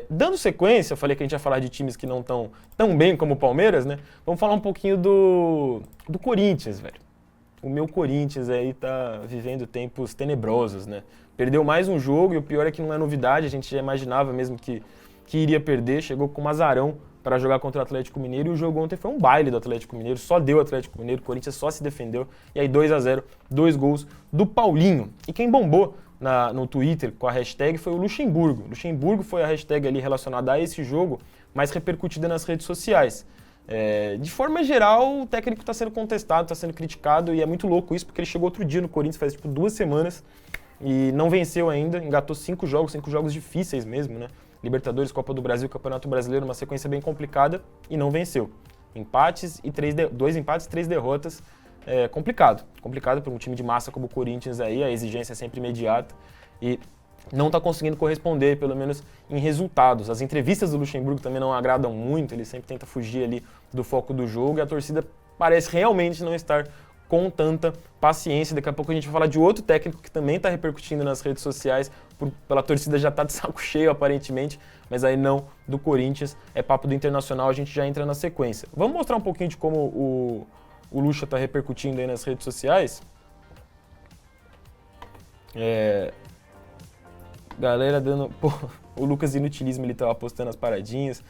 Dando sequência, eu falei que a gente ia falar de times que não estão tão bem como o Palmeiras, né? Vamos falar um pouquinho do Corinthians, velho. O meu Corinthians aí tá vivendo tempos tenebrosos, né? Perdeu mais um jogo e o pior é que não é novidade, a gente já imaginava mesmo que iria perder, chegou com um azarão para jogar contra o Atlético Mineiro e o jogo ontem foi um baile do Atlético Mineiro, só deu o Atlético Mineiro, o Corinthians só se defendeu e aí 2-0, 2 gols do Paulinho. E quem bombou no Twitter com a hashtag foi o Luxemburgo. Luxemburgo foi a hashtag ali relacionada a esse jogo, mais repercutida nas redes sociais. De forma geral, o técnico está sendo contestado, está sendo criticado e é muito louco isso, porque ele chegou outro dia no Corinthians, faz 2 semanas e não venceu ainda, engatou 5 jogos difíceis mesmo, né? Libertadores, Copa do Brasil, Campeonato Brasileiro, uma sequência bem complicada e não venceu. 2 empates, 3 derrotas, complicado para um time de massa como o Corinthians aí, a exigência é sempre imediata e não está conseguindo corresponder, pelo menos em resultados. As entrevistas do Luxemburgo também não agradam muito, ele sempre tenta fugir ali do foco do jogo e a torcida parece realmente não estar com tanta paciência. Daqui a pouco a gente vai falar de outro técnico que também está repercutindo nas redes sociais, pela torcida já está de saco cheio aparentemente, mas aí não do Corinthians, é papo do Internacional, a gente já entra na sequência. Vamos mostrar um pouquinho de como o Luxa está repercutindo aí nas redes sociais? Galera dando... Pô, o Lucas Inutilismo, ele tava postando as paradinhas.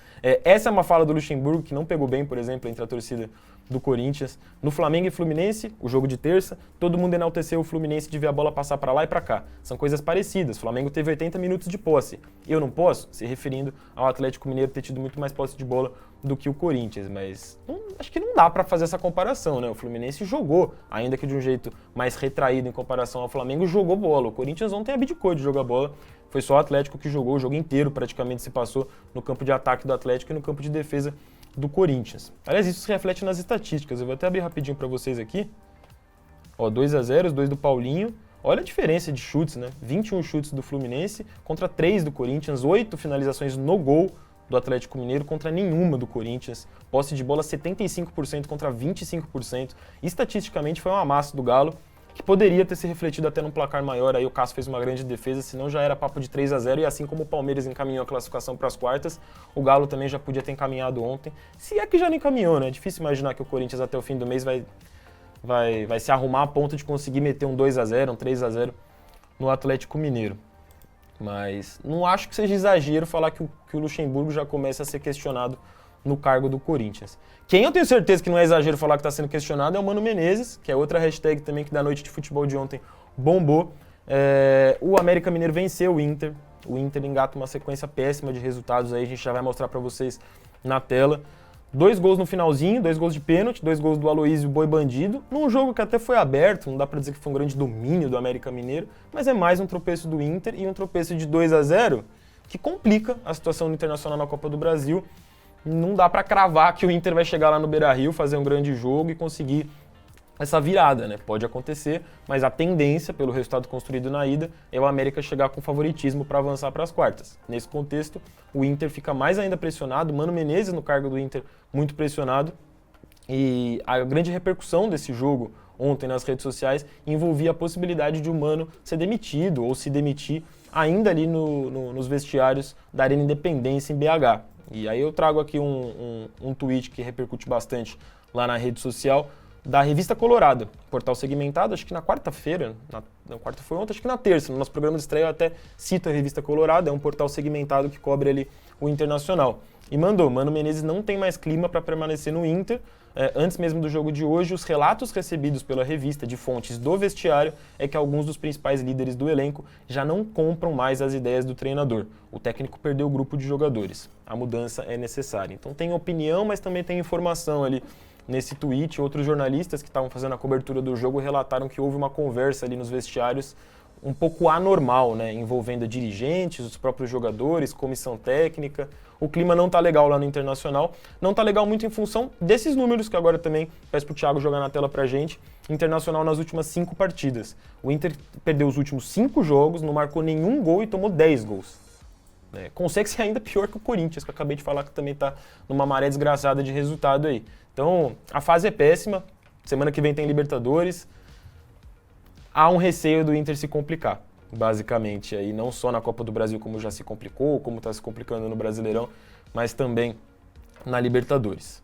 Essa é uma fala do Luxemburgo que não pegou bem, por exemplo, entre a torcida do Corinthians. No Flamengo e Fluminense, o jogo de terça, todo mundo enalteceu o Fluminense de ver a bola passar para lá e para cá. São coisas parecidas. O Flamengo teve 80 minutos de posse. Eu não posso, se referindo ao Atlético Mineiro ter tido muito mais posse de bola do que o Corinthians, mas acho que não dá para fazer essa comparação, né? O Fluminense jogou, ainda que de um jeito mais retraído em comparação ao Flamengo, jogou bola. O Corinthians ontem abdicou de jogar bola. Foi só o Atlético que jogou, o jogo inteiro praticamente se passou no campo de ataque do Atlético e no campo de defesa do Corinthians. Aliás, isso se reflete nas estatísticas. Eu vou até abrir rapidinho para vocês aqui. 2-0, os 2 do Paulinho. Olha a diferença de chutes, né? 21 chutes do Fluminense contra 3 do Corinthians, 8 finalizações no gol do Atlético Mineiro contra nenhuma do Corinthians. Posse de bola 75% contra 25%. Estatisticamente foi um amasso do Galo, que poderia ter se refletido até num placar maior. Aí o Cássio fez uma grande defesa, senão já era papo de 3-0, e assim como o Palmeiras encaminhou a classificação para as quartas, o Galo também já podia ter encaminhado ontem, se é que já não encaminhou, né? É difícil imaginar que o Corinthians até o fim do mês vai se arrumar a ponto de conseguir meter um 2-0, um 3-0 no Atlético Mineiro. Mas não acho que seja exagero falar que o Luxemburgo já começa a ser questionado no cargo do Corinthians. Quem eu tenho certeza que não é exagero falar que está sendo questionado é o Mano Menezes, que é outra hashtag também que da noite de futebol de ontem bombou. O América Mineiro venceu o Inter engata uma sequência péssima de resultados aí, a gente já vai mostrar para vocês na tela. 2 gols no finalzinho, 2 gols de pênalti, 2 gols do Aloísio Boi Bandido, num jogo que até foi aberto, não dá para dizer que foi um grande domínio do América Mineiro, mas é mais um tropeço do Inter e um tropeço de 2-0 que complica a situação do Internacional na Copa do Brasil. Não dá para cravar que o Inter vai chegar lá no Beira-Rio, fazer um grande jogo e conseguir essa virada, né? Pode acontecer, mas a tendência, pelo resultado construído na ida, é o América chegar com favoritismo para avançar para as quartas. Nesse contexto, o Inter fica mais ainda pressionado, Mano Menezes no cargo do Inter muito pressionado, e a grande repercussão desse jogo ontem nas redes sociais envolvia a possibilidade de o Mano ser demitido ou se demitir ainda ali nos vestiários da Arena Independência em BH. E aí eu trago aqui um tweet que repercute bastante lá na rede social, da Revista Colorado, portal segmentado, acho que na quarta-feira, na quarta foi ontem, acho que na terça, no nosso programa de estreia eu até cito a Revista Colorado, é um portal segmentado que cobre ali o Internacional. E mandou, Mano Menezes não tem mais clima para permanecer no Inter. Antes mesmo do jogo de hoje, os relatos recebidos pela revista de fontes do vestiário é que alguns dos principais líderes do elenco já não compram mais as ideias do treinador. O técnico perdeu o grupo de jogadores. A mudança é necessária. Então tem opinião, mas também tem informação ali nesse tweet. Outros jornalistas que estavam fazendo a cobertura do jogo relataram que houve uma conversa ali nos vestiários um pouco anormal, né, envolvendo dirigentes, os próprios jogadores, comissão técnica. O clima não tá legal lá no Internacional, não tá legal muito em função desses números que agora também peço pro Thiago jogar na tela pra gente. Internacional nas últimas 5 partidas. O Inter perdeu os últimos 5 jogos, não marcou nenhum gol e tomou 10 gols. Consegue ser ainda pior que o Corinthians, que eu acabei de falar que também tá numa maré desgraçada de resultado aí. Então, a fase é péssima, semana que vem tem Libertadores, há um receio do Inter se complicar. basicamente, aí não só na Copa do Brasil, como já se complicou, como está se complicando no Brasileirão, mas também na Libertadores.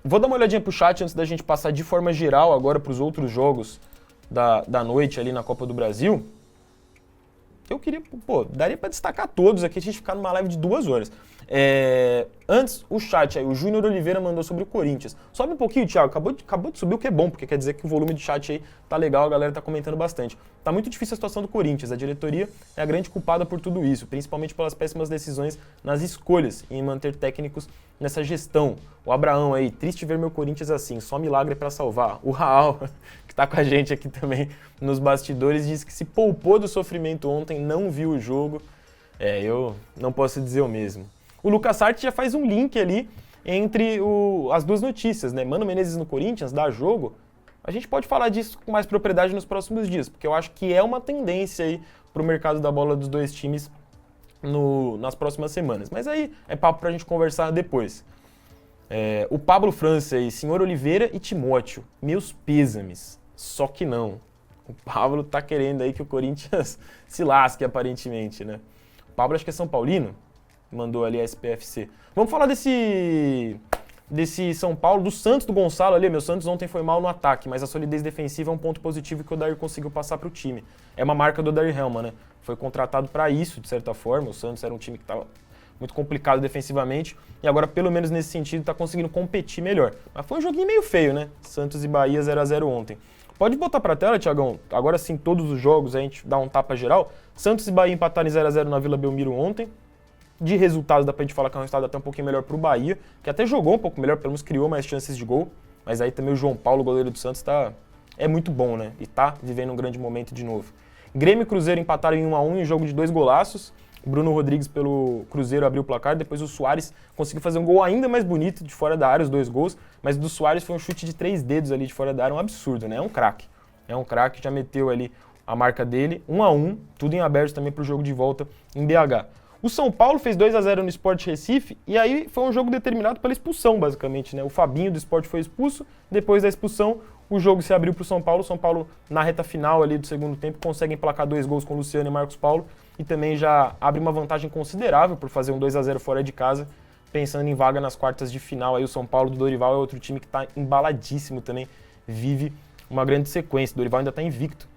Vou dar uma olhadinha pro chat antes da gente passar de forma geral agora para os outros jogos da noite ali na Copa do Brasil. Eu queria, daria para destacar todos aqui, a gente ficar numa live de 2 horas. Antes, o chat aí, o Júnior Oliveira mandou sobre o Corinthians. Sobe um pouquinho, Thiago, acabou de subir, o que é bom, porque quer dizer que o volume de chat aí tá legal, a galera tá comentando bastante. Tá muito difícil a situação do Corinthians, a diretoria é a grande culpada por tudo isso, principalmente pelas péssimas decisões nas escolhas e em manter técnicos nessa gestão. O Abraão aí, triste ver meu Corinthians assim, só milagre para salvar. O Raul, que tá com a gente aqui também nos bastidores, disse que se poupou do sofrimento ontem, não viu o jogo. Eu não posso dizer o mesmo. O Lucas Sartre já faz um link ali entre as duas notícias, né? Mano Menezes no Corinthians, dá jogo. A gente pode falar disso com mais propriedade nos próximos dias, porque eu acho que é uma tendência aí para o mercado da bola dos dois times nas próximas semanas. Mas aí é papo pra gente conversar depois. O Pablo França aí, Senhor Oliveira e Timóteo, meus pêsames. Só que não. O Pablo tá querendo aí que o Corinthians se lasque, aparentemente, né? O Pablo acho que é São Paulino. Mandou ali a SPFC. Vamos falar desse São Paulo, do Santos, do Gonçalo ali. Meu Santos ontem foi mal no ataque, mas a solidez defensiva é um ponto positivo que o Odair conseguiu passar para o time. É uma marca do Odair Helman, né? Foi contratado para isso, de certa forma. O Santos era um time que estava muito complicado defensivamente e agora, pelo menos nesse sentido, está conseguindo competir melhor. Mas foi um joguinho meio feio, né? Santos e Bahia 0x0 ontem. Pode botar para a tela, Thiagão? Agora sim, todos os jogos, a gente dá um tapa geral. Santos e Bahia empataram em 0x0 na Vila Belmiro ontem. De resultados, dá pra gente falar que é um resultado até um pouquinho melhor pro Bahia, que até jogou um pouco melhor, pelo menos criou mais chances de gol, mas aí também o João Paulo, goleiro do Santos, é muito bom, né? E tá vivendo um grande momento de novo. Grêmio e Cruzeiro empataram em 1x1 em jogo de 2 golaços. O Bruno Rodrigues pelo Cruzeiro abriu o placar, depois o Suárez conseguiu fazer um gol ainda mais bonito de fora da área, os 2 gols, mas do Suárez foi um chute de 3 dedos ali de fora da área, um absurdo, né? É um craque, já meteu ali a marca dele, 1x1, tudo em aberto também pro jogo de volta em BH. O São Paulo fez 2x0 no Sport Recife e aí foi um jogo determinado pela expulsão, basicamente, né? O Fabinho do Sport foi expulso, depois da expulsão o jogo se abriu para o São Paulo. O São Paulo, na reta final ali do segundo tempo, consegue emplacar 2 gols com Luciano e Marcos Paulo e também já abre uma vantagem considerável por fazer um 2x0 fora de casa, pensando em vaga nas quartas de final. Aí o São Paulo do Dorival é outro time que está embaladíssimo também, vive uma grande sequência. O Dorival ainda está invicto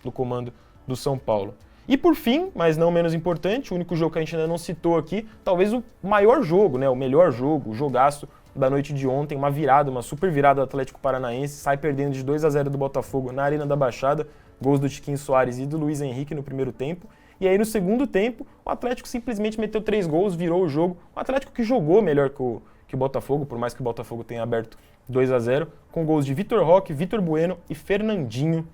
no comando do São Paulo. E por fim, mas não menos importante, o único jogo que a gente ainda não citou aqui, talvez o maior jogo, né, o melhor jogo, o jogaço da noite de ontem, uma virada, uma super virada do Atlético Paranaense, sai perdendo de 2x0 do Botafogo na Arena da Baixada, gols do Tiquinho Soares e do Luiz Henrique no primeiro tempo, e aí no segundo tempo o Atlético simplesmente meteu 3 gols, virou o jogo, o Atlético que jogou melhor que o Botafogo, por mais que o Botafogo tenha aberto 2x0, com gols de Vitor Roque, Vitor Bueno e Fernandinho.